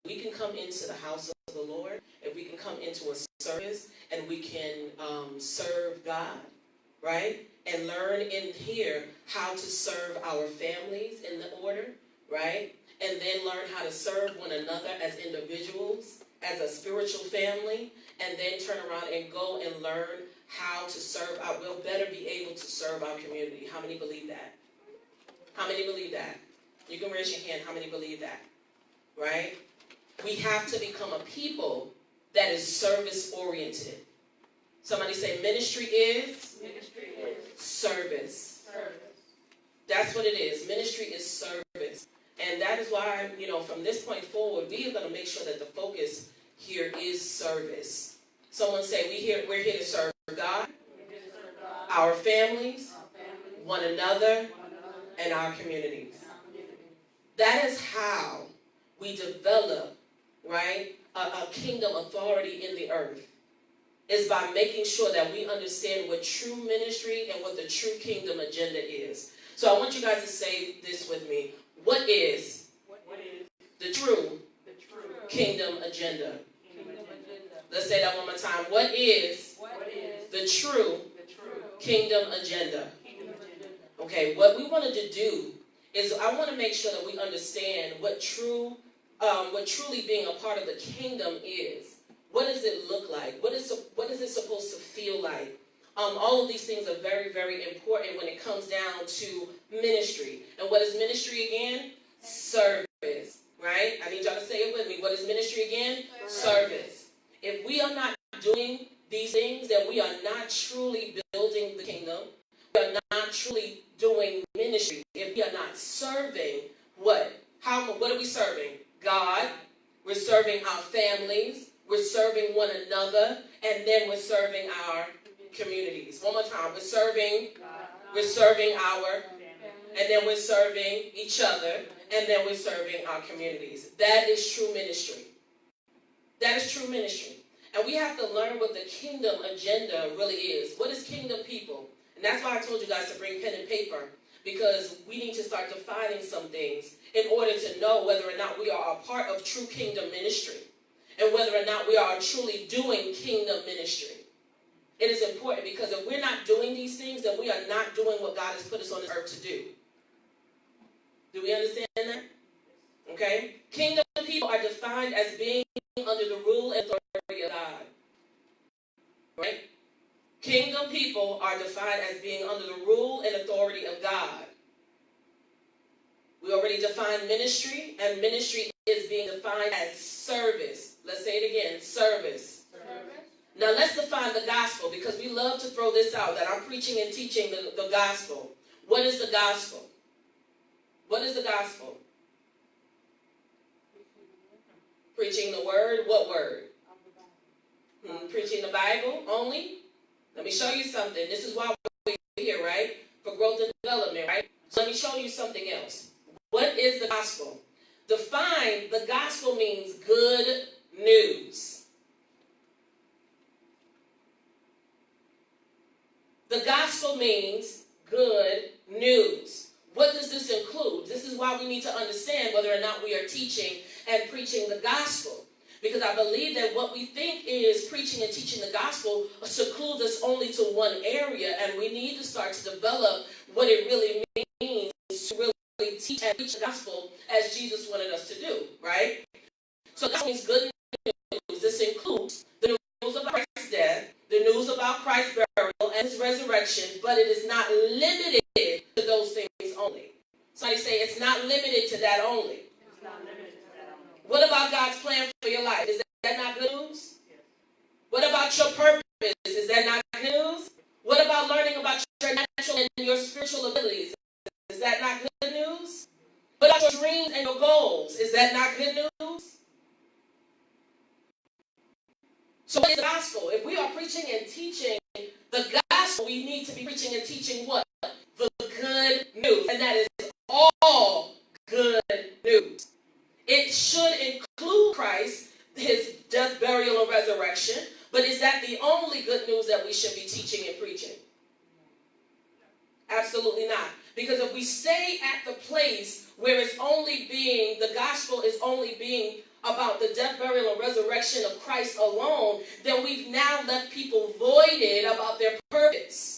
we can come into the house of the Lord, if we can come into a service and we can serve God, right? And learn in here how to serve our families in the order, right? And then learn how to serve one another as individuals, as a spiritual family, and then turn around and go and learn how to serve out. We'll better be able to serve our community. How many believe that? How many believe that? You can raise your hand. How many believe that? Right? We have to become a people that is service-oriented. Somebody say ministry is? Ministry is service. Service. That's what it is. Ministry is service. And that is why, from this point forward, we are going to make sure that the focus here is service. Someone say, we're here to serve God, our families, one another, and our communities. That is how we develop, right, a kingdom authority in the earth. Is by making sure that we understand what true ministry and what the true kingdom agenda is. So I want you guys to say this with me. What is the true kingdom agenda? Let's say that one more time. What is the true kingdom agenda? Okay, what we wanted to do is I want to make sure that we understand what truly being a part of the kingdom is. What does it look like? What is it supposed to feel like? All of these things are very, very important when it comes down to ministry. And what is ministry again? Service, right? I need y'all to say it with me. What is ministry again? Service. If we are not doing these things, then we are not truly building the kingdom. We are not truly doing ministry. If we are not serving, what are we serving? God. We're serving our families. We're serving one another, and then we're serving our communities. One more time. We're serving our, and then we're serving each other, and then we're serving our communities. That is true ministry. That is true ministry. And we have to learn what the kingdom agenda really is. What is kingdom people? And that's why I told you guys to bring pen and paper, because we need to start defining some things in order to know whether or not we are a part of true kingdom ministry. And whether or not we are truly doing kingdom ministry. It is important, because if we're not doing these things, then we are not doing what God has put us on this earth to do. Do we understand that? Okay? Kingdom people are defined as being under the rule and authority of God. Right? Kingdom people are defined as being under the rule and authority of God. We already defined ministry, and ministry is being defined as service. Let's say it again, service. Now let's define the gospel, because we love to throw this out, that I'm preaching and teaching the gospel. What is the gospel? What is the gospel? Preaching the word. What word? Preaching the Bible only? Let me show you something. This is why we're here, right? For growth and development, right? So let me show you something else. What is the gospel? Define, the gospel means good news. The gospel means good news. What does this include? This is why we need to understand whether or not we are teaching and preaching the gospel. Because I believe that what we think is preaching and teaching the gospel secludes us only to one area, and we need to start to develop what it really means to really teach and preach the gospel as Jesus wanted us to do, right? So that means good news. This includes the news about Christ's death, the news about Christ's burial and his resurrection, but it is not limited to those things only. Somebody say it's not limited to that only. It's not limited to that only. What about God's plan for your life? Is that not good news? Yes. What about your purpose? Is that not good news? What about learning about your natural and your spiritual abilities? Is that not good news? What about your dreams and your goals? Is that not good news? So what is the gospel? If we are preaching and teaching the gospel, we need to be preaching and teaching what? The good news. And that is all good news. It should include Christ, his death, burial, and resurrection. But is that the only good news that we should be teaching and preaching? Absolutely not. Because if we stay at the place where it's only being, the gospel is only being about the death, burial, and resurrection of Christ alone, then we've now left people voided about their purpose.